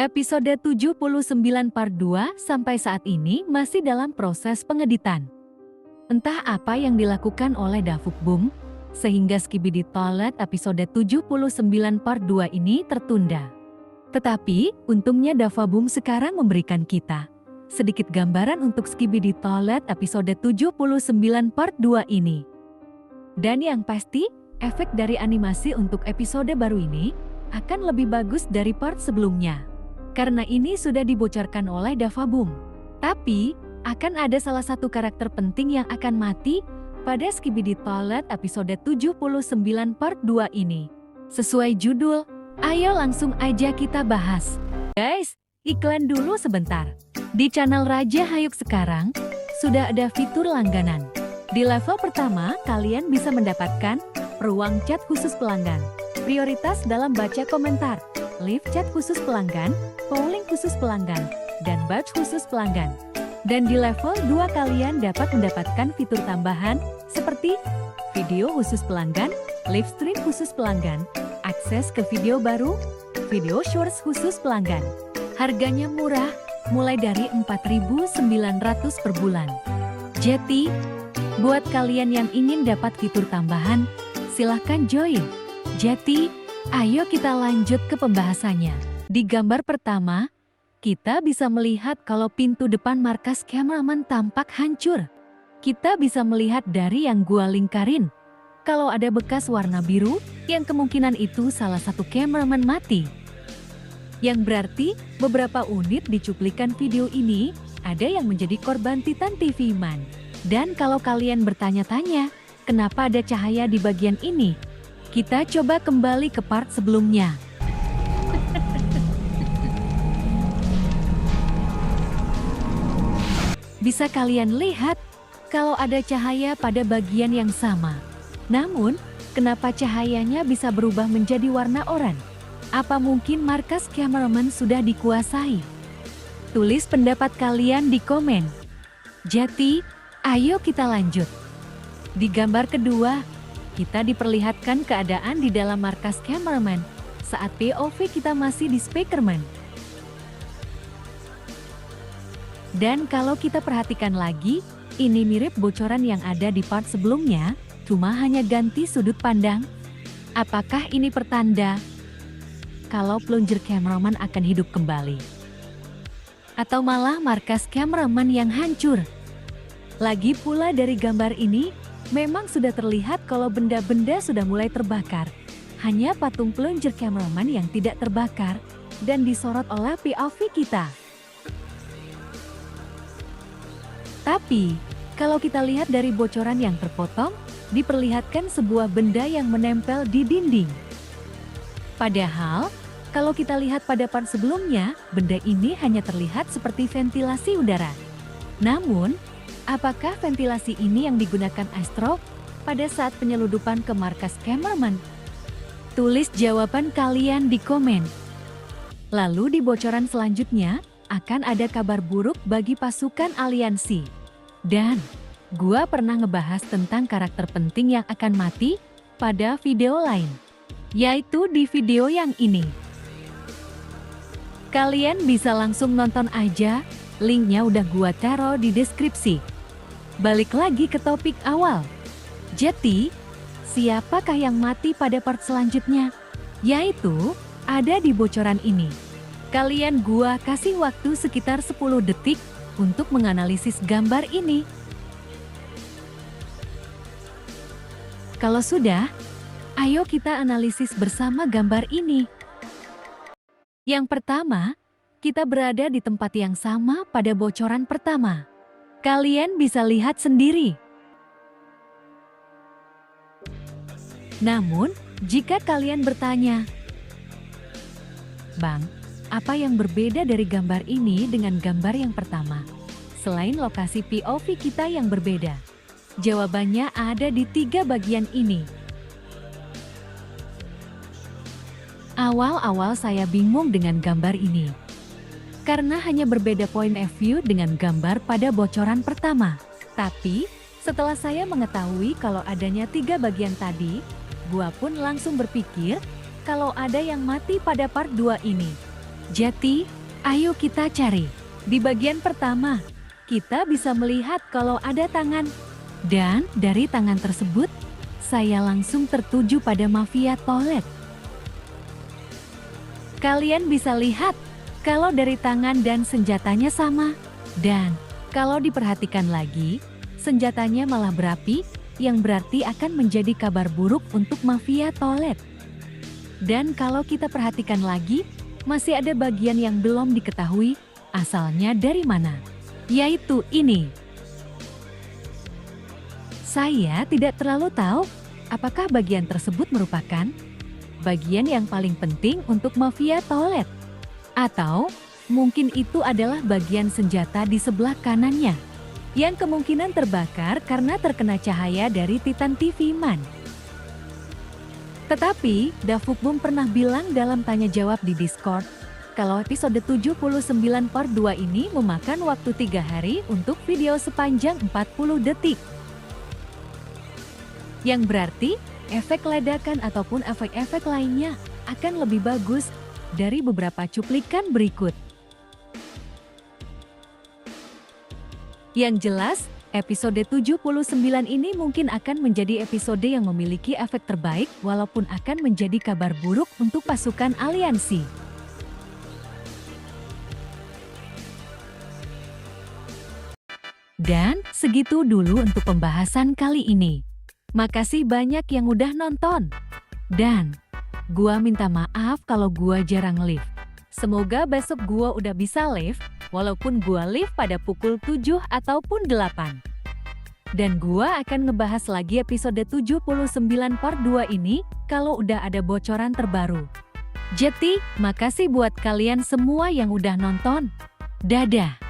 Episode 79 part 2 sampai saat ini masih dalam proses pengeditan. Entah apa yang dilakukan oleh Davuk Boom, sehingga Skibidi Toilet episode 79 part 2 ini tertunda. Tetapi, untungnya Davaboom sekarang memberikan kita sedikit gambaran untuk Skibidi Toilet episode 79 part 2 ini. Dan yang pasti, efek dari animasi untuk episode baru ini akan lebih bagus dari part sebelumnya. Karena ini sudah dibocorkan oleh Davaboom. Tapi, akan ada salah satu karakter penting yang akan mati pada Skibidi Toilet episode 79 part 2 ini. Sesuai judul, ayo langsung aja kita bahas. Guys, iklan dulu sebentar. Di channel Raja Hayuk sekarang, sudah ada fitur langganan. Di level pertama, kalian bisa mendapatkan ruang chat khusus pelanggan, prioritas dalam baca komentar, live chat khusus pelanggan, polling khusus pelanggan, dan badge khusus pelanggan. Dan di level 2 kalian dapat mendapatkan fitur tambahan seperti video khusus pelanggan, live stream khusus pelanggan, akses ke video baru, video shorts khusus pelanggan. Harganya murah, mulai dari 4.900 per bulan. Jadi, buat kalian yang ingin dapat fitur tambahan, silahkan join. Jadi, ayo kita lanjut ke pembahasannya. Di gambar pertama, kita bisa melihat kalau pintu depan markas cameraman tampak hancur. Kita bisa melihat dari yang gua lingkarin, kalau ada bekas warna biru, yang kemungkinan itu salah satu cameraman mati. Yang berarti, beberapa unit di cuplikan video ini, ada yang menjadi korban Titan TV Man. Dan kalau kalian bertanya-tanya, kenapa ada cahaya di bagian ini? Kita coba kembali ke part sebelumnya. Bisa kalian lihat kalau ada cahaya pada bagian yang sama. Namun, kenapa cahayanya bisa berubah menjadi warna oranye? Apa mungkin markas cameraman sudah dikuasai? Tulis pendapat kalian di komen. Jadi, ayo kita lanjut. Di gambar kedua, kita diperlihatkan keadaan di dalam markas cameraman saat POV kita masih di Speakerman. Dan kalau kita perhatikan lagi, ini mirip bocoran yang ada di part sebelumnya, cuma hanya ganti sudut pandang. Apakah ini pertanda kalau plunger cameraman akan hidup kembali? Atau malah markas cameraman yang hancur? Lagi pula dari gambar ini, memang sudah terlihat kalau benda-benda sudah mulai terbakar. Hanya patung plunger cameraman yang tidak terbakar dan disorot oleh POV kita. Tapi, kalau kita lihat dari bocoran yang terpotong, diperlihatkan sebuah benda yang menempel di dinding. Padahal, kalau kita lihat pada part sebelumnya, benda ini hanya terlihat seperti ventilasi udara. Namun, apakah ventilasi ini yang digunakan Astro pada saat penyeludupan ke markas cameraman? Tulis jawaban kalian di komen. Lalu di bocoran selanjutnya, akan ada kabar buruk bagi pasukan aliansi. Dan, gua pernah ngebahas tentang karakter penting yang akan mati pada video lain, yaitu di video yang ini. Kalian bisa langsung nonton aja, linknya udah gua taruh di deskripsi. Balik lagi ke topik awal. Jadi, siapakah yang mati pada part selanjutnya? Yaitu, ada di bocoran ini. Kalian gua kasih waktu sekitar 10 detik untuk menganalisis gambar ini. Kalau sudah, ayo kita analisis bersama gambar ini. Yang pertama, kita berada di tempat yang sama pada bocoran pertama. Kalian bisa lihat sendiri. Namun, jika kalian bertanya, "Bang, apa yang berbeda dari gambar ini dengan gambar yang pertama, selain lokasi POV kita yang berbeda?" Jawabannya ada di 3 bagian ini. Awal-awal saya bingung dengan gambar ini, karena hanya berbeda point of view dengan gambar pada bocoran pertama. Tapi, setelah saya mengetahui kalau adanya 3 bagian tadi, gua pun langsung berpikir kalau ada yang mati pada part 2 ini. Jadi, Ayo kita cari. Di bagian pertama, kita bisa melihat kalau ada tangan. Dan dari tangan tersebut, saya langsung tertuju pada mafia toilet. Kalian bisa lihat kalau dari tangan dan senjatanya sama. Dan kalau diperhatikan lagi, senjatanya malah berapi, yang berarti akan menjadi kabar buruk untuk mafia toilet. Dan kalau kita perhatikan lagi, masih ada bagian yang belum diketahui asalnya dari mana, yaitu ini. Saya tidak terlalu tahu apakah bagian tersebut merupakan bagian yang paling penting untuk mafia toilet. Atau mungkin itu adalah bagian senjata di sebelah kanannya, yang kemungkinan terbakar karena terkena cahaya dari Titan TV Man. Tetapi, Davukbum pernah bilang dalam tanya jawab di Discord, kalau episode 79 part 2 ini memakan waktu 3 hari untuk video sepanjang 40 detik. Yang berarti, efek ledakan ataupun efek-efek lainnya akan lebih bagus dari beberapa cuplikan berikut. Yang jelas, episode 79 ini mungkin akan menjadi episode yang memiliki efek terbaik walaupun akan menjadi kabar buruk untuk pasukan aliansi. Dan segitu dulu untuk pembahasan kali ini. Makasih banyak yang udah nonton. Dan gua minta maaf kalau gua jarang live. Semoga besok gua udah bisa live, walaupun gua live pada pukul 7 ataupun 8. Dan gua akan ngebahas lagi episode 79 part 2 ini kalau udah ada bocoran terbaru. Jadi, makasih buat kalian semua yang udah nonton. Dadah!